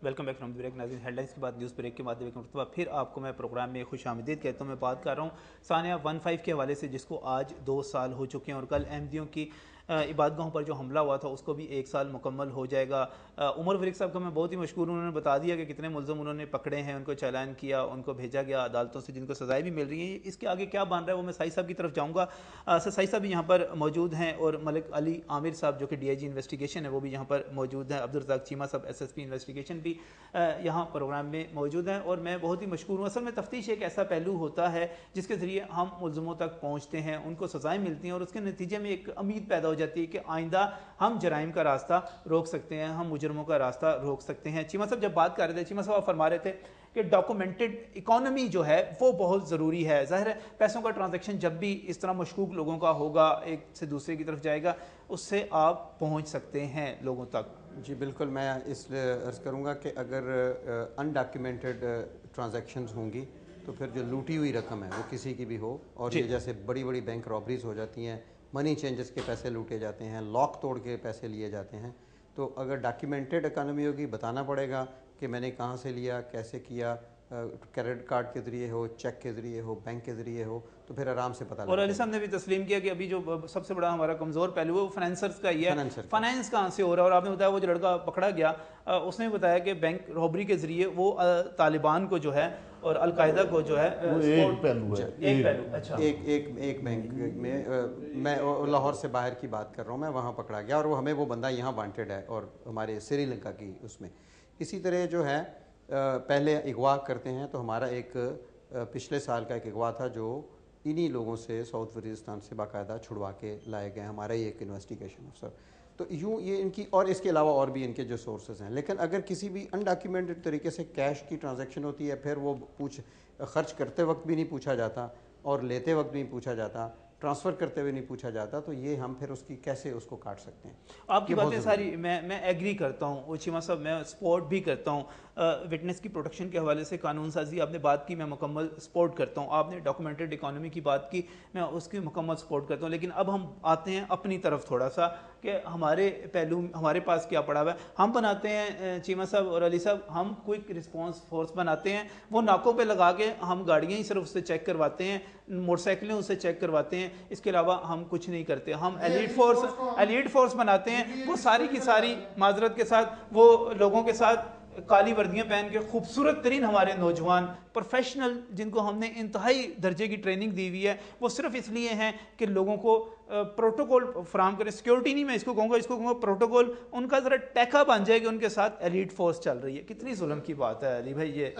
Welcome back from the break. नाज़रीन, headlines के बाद न्यूज़ ब्रेक के बाद एक मरतबा फिर आपको मैं प्रोग्राम में खुशामदीद कहता हूँ। मैं बात कर रहा हूँ सानिया 15 के हवाले से, जिसको आज 2 साल हो चुके हैं और कल अहमदियों की इबादगाहों पर जो हमला हुआ था उसको भी 1 साल मुकम्मल हो जाएगा। उमर फरीक साहब का मैं बहुत ही मशकूर हूँ, उन्होंने बता दिया कि कितने मुल्ज़िम उन्होंने पकड़े हैं, उनको चालान किया, उनको भेजा गया अदालतों से, जिनको सजाएँ भी मिल रही हैं। इसके आगे क्या बन रहा है वो मैं साई साहब की तरफ जाऊँगा। साई साहब भी यहाँ पर मौजूद हैं और मलिक अली आमिर साहब जो कि DIG इन्वेस्टिगेशन है वो भी यहाँ पर मौजूद हैं। अब्दुल रज़ाक चीमा साहब SSP इन्वेस्टिगेशन भी यहाँ प्रोग्राम में मौजूद हैं और मैं बहुत ही मशकूर हूँ। असल में तफ्तीश एक ऐसा पहलू होता है जिसके ज़रिए हम मुल्ज़िमों तक पहुँचते हैं, उनको सज़ाएँ मिलती हैं और उसके नतीजे में एक उम्मीद पैदा हो जाती है कि आइंदा हम जराइम का रास्ता रोक सकते हैं, हम मुजरमों का रास्ता रोक सकते हैं। चीमा साहब जब बात कर रहे थे, चीमा साहब फरमा रहे थे कि डॉक्यूमेंटेड इकॉनमी जो है वो बहुत ज़रूरी है। ज़ाहिर है पैसों का ट्रांजैक्शन जब भी इस तरह मशकूक लोगों का होगा, एक से दूसरे की तरफ जाएगा, उससे आप पहुँच सकते हैं लोगों तक। जी बिल्कुल, मैं इसलिए अर्ज़ करूँगा कि अगर अनडॉक्यूमेंटेड ट्रांजैक्शंस होंगी तो फिर जो लूटी हुई रकम है वो किसी की भी हो, और ये जैसे बड़ी बड़ी बैंक रॉबरीज हो जाती हैं, मनी चेंजेस के पैसे लूटे जाते हैं, लॉक तोड़ के पैसे लिए जाते हैं, तो अगर डॉक्यूमेंटेड इकॉनमी होगी, बताना पड़ेगा कि मैंने कहाँ से लिया, कैसे किया, क्रेडिट कार्ड के ज़रिए हो, चेक के ज़रिए हो, बैंक के ज़रिए हो, तो फिर आराम से पता और लगता अली है। साहब ने भी तस्लीम किया कि अभी जो सबसे बड़ा हमारा कमज़ोर पहलू है वो फाइनेंसर्स का ही है। फाइनेंसर का। फाइनेंस कहाँ से हो रहा है? और आपने बताया वो जो लड़का पकड़ा गया उसने बताया कि बैंक रॉबरी के ज़रिए वो तालिबान को जो है और अलकायदा को जो है एक पहलू है, एक पहलू। अच्छा, एक बैंक में मैं लाहौर से बाहर की बात कर रहा हूँ, मैं वहाँ पकड़ा गया और वो हमें वो बंदा यहाँ वांटेड है, और हमारे श्रीलंका की उसमें। इसी तरह जो है पहले अगवा करते हैं, तो हमारा एक पिछले साल का एक अगवा था जो इन्हीं लोगों से साउथ वजीरिस्तान से बाकायदा छुड़वा के लाए गए, हमारा ही एक इन्वेस्टिगेशन अफसर। तो यूँ ये इनकी, और इसके अलावा और भी इनके जो सोर्सेज हैं। लेकिन अगर किसी भी अनडॉक्यूमेंटेड तरीके से कैश की ट्रांजैक्शन होती है, फिर वो खर्च करते वक्त भी नहीं पूछा जाता और लेते वक्त भी नहीं पूछा जाता, ट्रांसफ़र करते हुए नहीं पूछा जाता, तो ये हम फिर उसकी कैसे उसको काट सकते हैं। आपकी बातें सारी मैं एग्री करता हूँ। उचिमा साहब मैं सपोर्ट भी करता हूँ। विटनेस की प्रोटेक्शन के हवाले से कानून साजी आपने बात की, मैं मुकम्मल सपोर्ट करता हूँ। आपने डॉक्यूमेंटेड इकॉनमी की बात की, मैं उसकी मुकम्मल सपोर्ट करता हूँ। लेकिन अब हम आते हैं अपनी तरफ थोड़ा सा कि हमारे पहलू हमारे पास क्या पड़ा हुआ है। हम बनाते हैं चीमा साहब और अली साहब, हम क्विक रिस्पांस फोर्स बनाते हैं, वो नाकों पे लगा के हम गाड़ियाँ ही सिर्फ उससे चेक करवाते हैं, मोटरसाइकिलें उससे चेक करवाते हैं, इसके अलावा हम कुछ नहीं करते। हम एलीट फोर्स बनाते हैं, वो सारी की सारी माजरत के साथ वो लोगों के साथ काली वर्दियां पहन के खूबसूरत तरीन हमारे नौजवान प्रोफेशनल, जिनको हमने इंतहाई दर्जे की ट्रेनिंग दी हुई है, वो सिर्फ इसलिए हैं कि लोगों को प्रोटोकॉल फराम करें। सिक्योरिटी नहीं मैं इसको कहूँगा प्रोटोकॉल, उनका ज़रा टैका बन जाए कि उनके साथ एलीट फोर्स चल रही है। कितनी जुल्म की बात है अली भाई। ये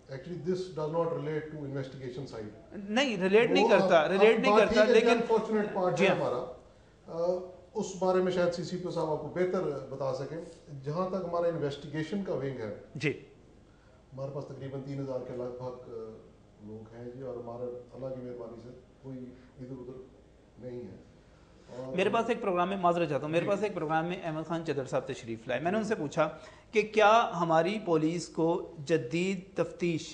Actually this does not relate to investigation side. नहीं रिलेट नहीं करता लेकिन अनफॉर्चुनेट पार्ट है हमारा, उस बारे में शायद CCP साहब आपको बेहतर बता सकें। जहां तक हमारा इन्वेस्टिगेशन का विंग है जी, हमारे पास तकरीबन 3000 के लगभग लोग हैं जी, और हमारे अल्लाह की मेहरबानी से कोई इधर उधर नहीं है। मेरे पास एक प्रोग्राम में माजरा चाहता हूँ, मेरे पास एक प्रोग्राम में अहमद खान चदर साहब तशरीफ़ लाए। मैंने उनसे पूछा कि क्या हमारी पुलिस को जदीद तफ्तीश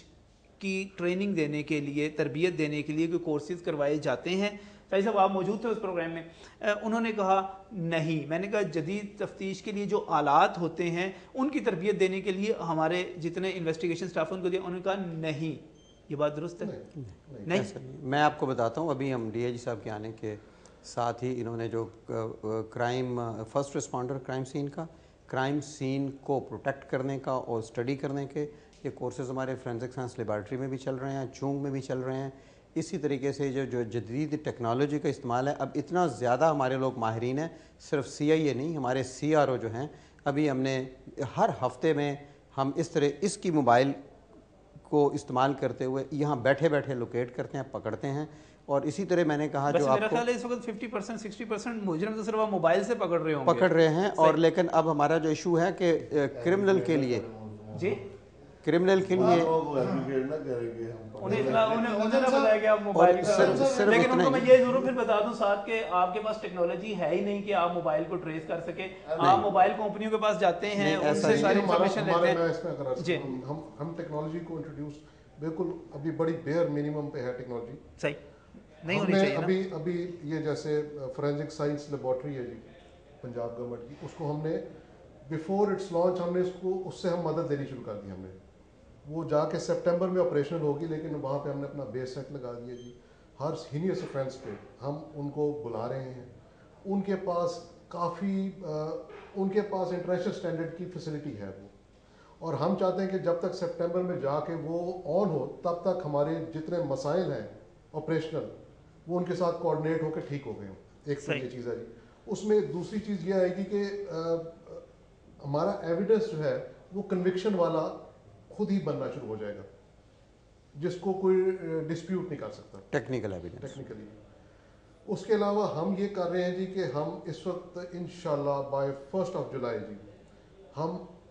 की ट्रेनिंग देने के लिए, तरबियत देने के लिए कोई कोर्सेज करवाए जाते हैं? भाई साहब आप मौजूद थे उस प्रोग्राम में। उन्होंने कहा नहीं। मैंने कहा जदीद तफ्तीश के लिए जो आलात होते हैं उनकी तरबियत देने के लिए हमारे जितने इन्वेस्टिगेशन स्टाफ उनको दिया, उन्होंने कहा नहीं। ये बात दुरुस्त है? नहीं। मैं आपको बताता हूँ, अभी हम DIG साहब के आने के साथ ही इन्होंने जो crime first responder crime scene को प्रोटेक्ट करने का और स्टडी करने के ये कोर्सेज हमारे फोरेंसिक साइंस लेबॉर्ट्री में भी चल रहे हैं, चूंग में भी चल रहे हैं। इसी तरीके से जो जदीद टेक्नोलॉजी का इस्तेमाल है, अब इतना ज़्यादा हमारे लोग माहिरीन हैं, सिर्फ CIA नहीं, हमारे CRO जो हैं, अभी हमने हर हफ्ते में हम इस तरह इसकी मोबाइल को इस्तेमाल करते हुए यहाँ बैठे बैठे लोकेट करते हैं, पकड़ते हैं। और इसी तरह मैंने कहा जो मेरा ख्याल है इस वक्त 50% 60% मुजरिम तो सिर्फ मोबाइल से पकड़ रहे हैं। और लेकिन अब हमारा जो इशू है कि क्रिमिनल के लिए लेकिन उनको मैं ये जरूर फिर बता दूं साथ के आपके पास टेक्नोलॉजी है ही नहीं कि आप मोबाइल को ट्रेस कर सके। आप मोबाइल कंपनियों के पास जाते हैं, उनसे सारी इंफॉर्मेशन लेते हैं। हम टेक्नोलॉजी को इंट्रोड्यूस बिल्कुल अभी बड़ी बेयर मिनिमम पे है टेक्नोलॉजी, सही नहीं होनी चाहिए ना। अभी ये जैसे फोरेंसिक साइंस लेबॉर्ट्री है जी पंजाब गवर्नमेंट की, उसको हमने बिफोर इट्स लॉन्च हमने इसको उससे हम मदद लेनी शुरू कर दी हमने। वो जाके सितंबर में ऑपरेशनल होगी, लेकिन वहाँ पे हमने अपना बेस सेट लगा दिया जी। हर हीनियस ऑफेंस पे हम उनको बुला रहे हैं। उनके पास उनके पास इंटरनेशनल स्टैंडर्ड की फैसिलिटी है वो, और हम चाहते हैं कि जब तक सितंबर में जाके वो ऑन हो तब तक हमारे जितने मसाइल हैं ऑपरेशनल वो उनके साथ कोऑर्डिनेट होकर ठीक हो गए हों। एक तो ये चीज़ है जी। उसमें दूसरी चीज़ ये आएगी कि हमारा एविडेंस जो है वो कन्विक्शन वाला खुद ही बनना शुरू हो जाएगा, जिसको कोई डिस्प्यूट नहीं कर सकता टेक्निकल एविडेंस टेक्निकली। उसके अलावा हम ये कर रहे हैं जी कि हम इस वक्त इंशाल्लाह बाय 1 जुलाई जी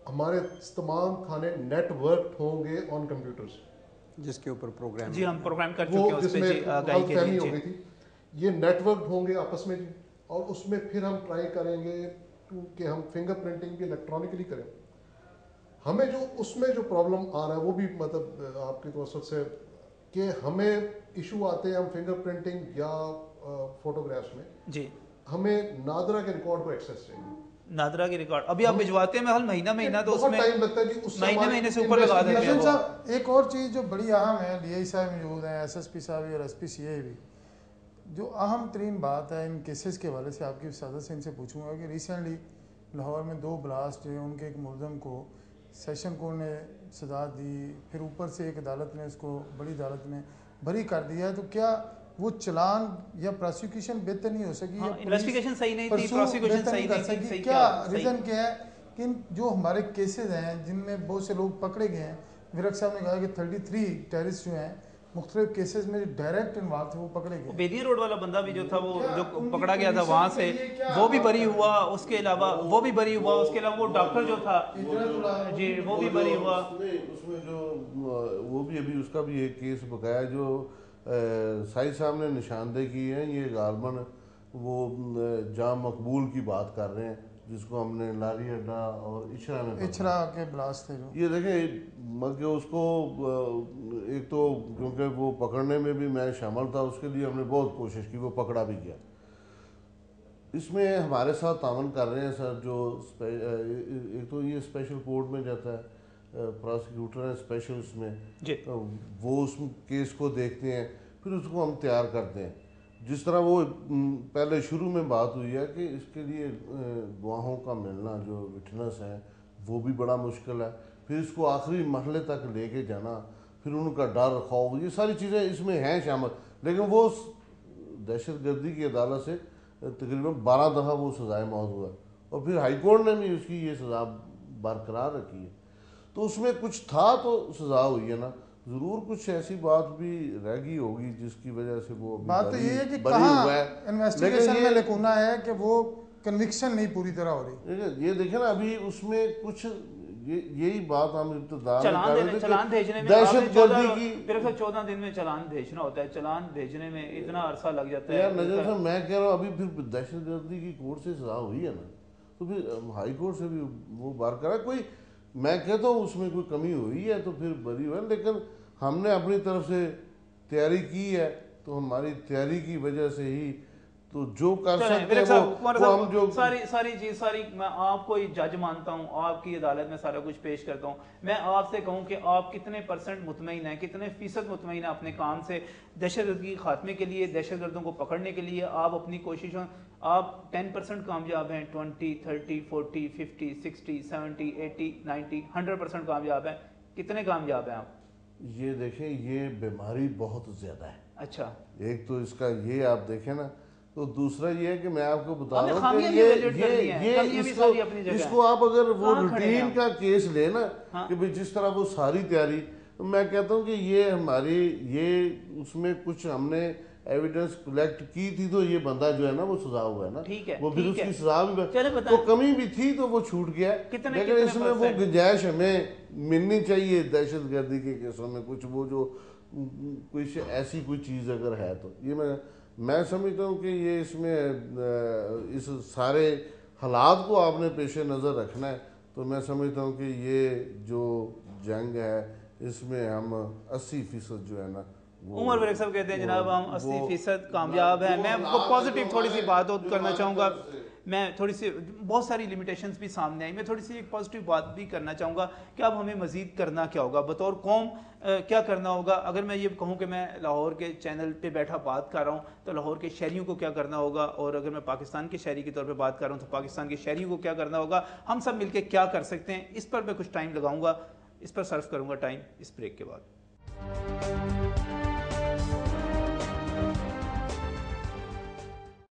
हमारे तमाम खाने नेटवर्क होंगे ऑन कंप्यूटर्स, जिसके ऊपर प्रोग्राम जी हम प्रोग्राम कर चुके हैं उस पे जी, आगाही के लिए हो गई थी। ये नेटवर्क होंगे आपस में जी, और उसमें फिर हम ट्राई करेंगे कि हम फिंगरप्रिंटिंग भी इलेक्ट्रॉनिकली करें। हमें जो उसमें जो प्रॉब्लम आ रहा है वो भी मतलब आपकी तवज्जो से कि हमें इशू आते हैं हम फिंगरप्रिंटिंग या फोटोग्राफ्स में जी, हमें नादरा के रिकॉर्ड को एक्सेस चाहिए। नादरा के रिकॉर्ड अभी आप भिजवाते हैं हल महीना तो उसमें टाइम लगता है जी, उससे महीने से ऊपर लगा देते हैं साहब। एक और चीज़ जो बड़ी अहम है, डीआई साहब मौजूद हैं, एसएसपी साहब और एसपीसीए भी, जो अहम तरीन बात है इन केसेस के हवाले से आपकी सदस्य से इनसे पूछूंगा कि रिसेंटली लाहौर में 2 ब्लास्ट हुए, उनके एक मुलजम को सेशन कोर्ट ने सजा दी, फिर ऊपर से एक अदालत ने उसको बड़ी अदालत ने बरी कर दिया है, तो क्या वो चलान या प्रोसिक्यूशन बेहतर नहीं हो सकी? इन्वेस्टिगेशन सही नहीं थी, प्रोसिक्यूशन सही नहीं थी, क्या रीज़न क्या है कि जो हमारे केसेस हैं जिनमें बहुत से लोग पकड़े गए हैं, विरक साहब ने कहा कि 33 टेररिस्ट जो हैं मुख्तलिफ केसेस में डायरेक्ट इन्वॉल्व थे वो पकड़े गए। बेदी रोड वाला बंदा भी जो था वो जो पकड़ा गया था वहाँ से वो भी बरी हुआ, उसके अलावा वो भी बरी हुआ, उसके अलावा वो डॉक्टर जो था जी वो भी बरी हुआ। उसमें जो वो भी अभी उसका भी एक केस बकाया जो साहिद साहब ने निशानदेही की है, ये गालमन वो जाम मकबूल की बात कर रहे हैं जिसको हमने लारी अड्डा और इचरा के ब्लास्ट थे जो ये देखें मगर उसको एक तो क्योंकि वो पकड़ने में भी मैं शामिल था, उसके लिए हमने बहुत कोशिश की, वो पकड़ा भी गया। इसमें हमारे साथ तावन कर रहे हैं सर जो एक तो ये स्पेशल कोर्ट में जाता है, प्रोसिक्यूटर है स्पेशल उसमें, वो उस केस को देखते हैं फिर उसको हम तैयार करते हैं। जिस तरह वो पहले शुरू में बात हुई है कि इसके लिए गवाहों का मिलना जो विटनेस है वो भी बड़ा मुश्किल है, फिर इसको आखिरी मरहले तक लेके जाना, फिर उनका डर खौफ, ये सारी चीज़ें इसमें हैं शामिल। लेकिन वो दहशत गर्दी की अदालत से तकरीबन 12 दफ़ा वो सजाए मौत हुआ और फिर हाई कोर्ट ने भी उसकी ये सज़ा बरकरार रखी है, तो उसमें कुछ था तो सज़ा हुई है ना, जरूर कुछ ऐसी बात भी रह गई होगी जिसकी वजह से वो बात तो ये है कि कहाँ इन्वेस्टिगेशन में लेकुना है कि वो कन्विक्शन नहीं पूरी तरह हो रही। ये देखे ना अभी उसमें कुछ यही बात हम इब्तिदा चलान भेजने में दहशतगर्दी की 14 दिन में चलान भेजना होता है, चलान भेजने में इतना अरसा लग जाता है। नजर साहब मैं कह रहा हूँ अभी फिर दहशतगर्दी की कोर्ट से सजा हुई है ना, तो फिर हाई कोर्ट से भी वो बरकरार कोई, मैं कहता हूँ उसमें कोई कमी हुई है तो फिर बरी हुआ, लेकिन हमने अपनी तरफ से तैयारी की है, तो हमारी तैयारी की वजह से ही तो जो कर सकते हैं वो हम जो सारी मैं आपको ही जज मानता हूँ, आपकी अदालत में सारा कुछ पेश करता हूँ। मैं आपसे कहूँ कि आप कितने % मुतमईन हैं, कितने फीसद मुतमईन हैं अपने काम से? दहशतगर्दी के खात्मे के लिए, दहशतगर्दों को पकड़ने के लिए आप अपनी कोशिशों, आप 10% कामयाब हैं, 20, 30, 40, 50, 60, 70, 80, 90, 100% कामयाब हैं? कितने कामयाब हैं आप? ये देखें ये बीमारी बहुत ज़्यादा है। अच्छा, एक तो इसका ये आप देखें ना, तो दूसरा ये है कि मैं आपको बता रहा हूँ कि इसको आप अगर वो रूटीन का केस ले ना कि भाई जिस तरह वो सारी तैयारी, तो मैं कहता हूँ कि ये हमारी ये उसमें कुछ हमने एविडेंस कलेक्ट की थी, तो ये बंदा जो है ना वो सजा हुआ है ना, वो फिर उसकी सजा भी तो कमी भी थी तो वो छूट गया, लेकिन इसमें वो गुंजाइश हमें मिलनी चाहिए दहशतगर्दी के केसों में, कुछ वो जो कुछ ऐसी कोई चीज़ अगर है तो ये मैं समझता हूँ कि ये इसमें इस सारे हालात को आपने पेश नज़र रखना है, तो मैं समझता हूँ कि ये जो जंग है इसमें हम 80% जो है ना, उमर वरेक साहब कहते हैं जनाब हम 80% कामयाब हैं। मैं पॉजिटिव थोड़ी सी बात करना चाहूँगा, मैं थोड़ी सी बहुत सारी लिमिटेशंस भी सामने आई, मैं थोड़ी सी एक पॉजिटिव बात भी करना चाहूँगा कि अब हमें मज़ीद करना क्या होगा बतौर कौम, क्या करना होगा। अगर मैं ये कहूँ कि मैं लाहौर के चैनल पे बैठा बात कर रहा हूँ तो लाहौर के शहरियों को क्या करना होगा, और अगर मैं पाकिस्तान के शहरी के तौर पे बात कर रहा हूँ तो पाकिस्तान के शहरियों को क्या करना होगा, हम सब मिलकर क्या कर सकते हैं, इस पर मैं कुछ टाइम लगाऊंगा, इस पर सर्व करूंगा टाइम इस ब्रेक के बाद।